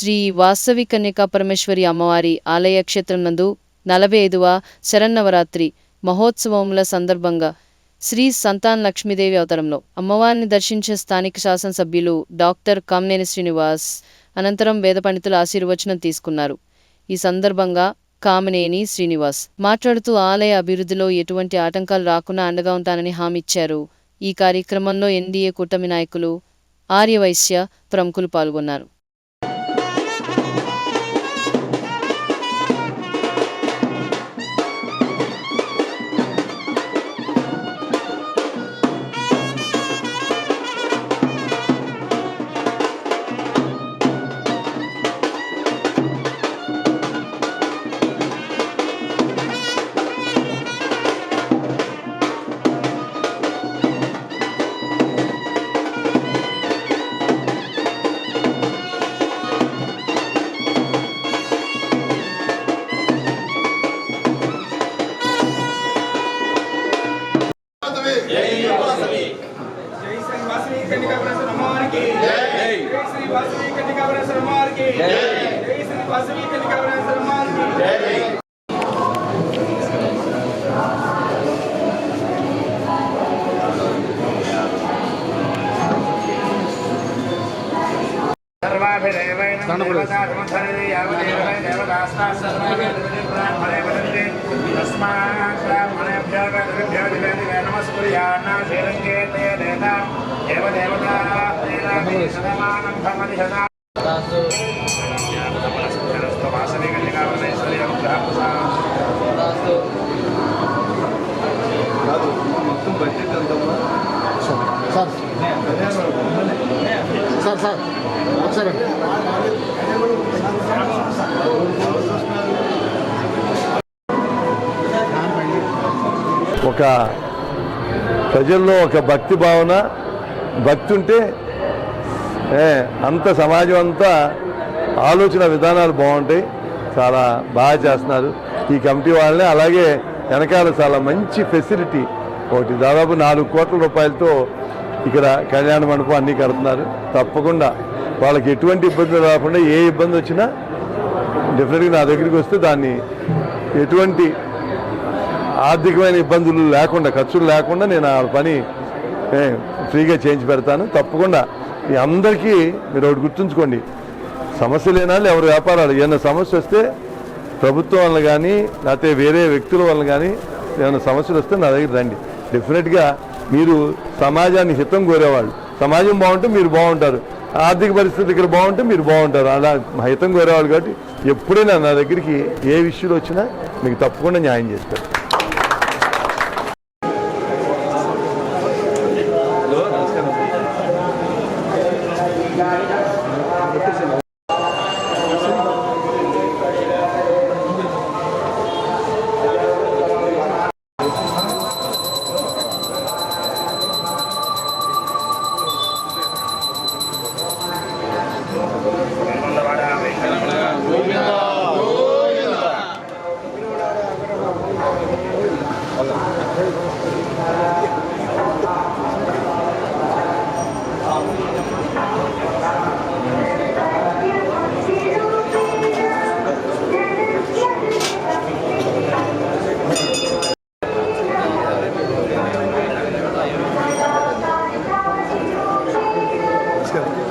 శ్రీ వాసవి కన్యకా పరమేశ్వరి అమ్మవారి ఆలయ క్షేత్రం నందు 45వ శరన్నవరాత్రి మహోత్సవముల సందర్భంగా శ్రీ సంతాన్ లక్ష్మీదేవి అవతారంలో అమ్మవారిని దర్శించే స్థానిక శాసనసభ్యులు డాక్టర్ కామినేని శ్రీనివాస్ అనంతరం వేద పండితుల ఆశీర్వచనం తీసుకున్నారు. ఈ సందర్భంగా కామినేని శ్రీనివాస్ మాట్లాడుతూ ఆలయ అభివృద్ధిలో ఎటువంటి ఆటంకాలు రాకుండా అండగా ఉంటానని హామీ ఇచ్చారు. ఈ కార్యక్రమంలో ఎన్డీఏ కూటమి నాయకులు, ఆర్యవైశ్య ప్రముఖులు పాల్గొన్నారు. ఒక ప్రజల్లో ఒక భక్తి భావన, భక్తి ఉంటే అంత సమాజం అంతా ఆలోచన విధానాలు బాగుంటాయి. చాలా బాగా చేస్తున్నారు ఈ కమిటీ వాళ్ళని. అలాగే వెనకాల చాలా మంచి ఫెసిలిటీ ఒకటి దాదాపు 4 కోట్ల రూపాయలతో ఇక్కడ కళ్యాణ మండపం అన్నీ కడుతున్నారు. తప్పకుండా వాళ్ళకి ఎటువంటి ఇబ్బందులు రాకుండా, ఏ ఇబ్బంది వచ్చినా డెఫినెట్గా నా దగ్గరికి వస్తే దాన్ని ఎటువంటి ఆర్థికమైన ఇబ్బందులు లేకుండా, ఖర్చులు లేకుండా నేను ఆ పని ఫ్రీగా చేయించి పెడతాను. తప్పకుండా మీ అందరికీ మీరు ఒకటి గుర్తుంచుకోండి, సమస్య లేనాళ్ళు ఎవరు వ్యాపారాలు ఏమైనా సమస్య వస్తే ప్రభుత్వం వల్ల కానీ లేకపోతే వేరే వ్యక్తుల వల్ల కానీ ఏమైనా సమస్యలు వస్తే నా దగ్గర రండి. డెఫినెట్గా మీరు సమాజాన్ని హితం కోరేవాళ్ళు, సమాజం బాగుంటే మీరు బాగుంటారు, ఆర్థిక పరిస్థితి ఇక్కడ బాగుంటే మీరు బాగుంటారు, అలా హితం కోరేవాళ్ళు. కాబట్టి ఎప్పుడైనా నా దగ్గరికి ఏ విషయంలో వచ్చినా మీకు తప్పకుండా న్యాయం చేస్తారు. Let's go.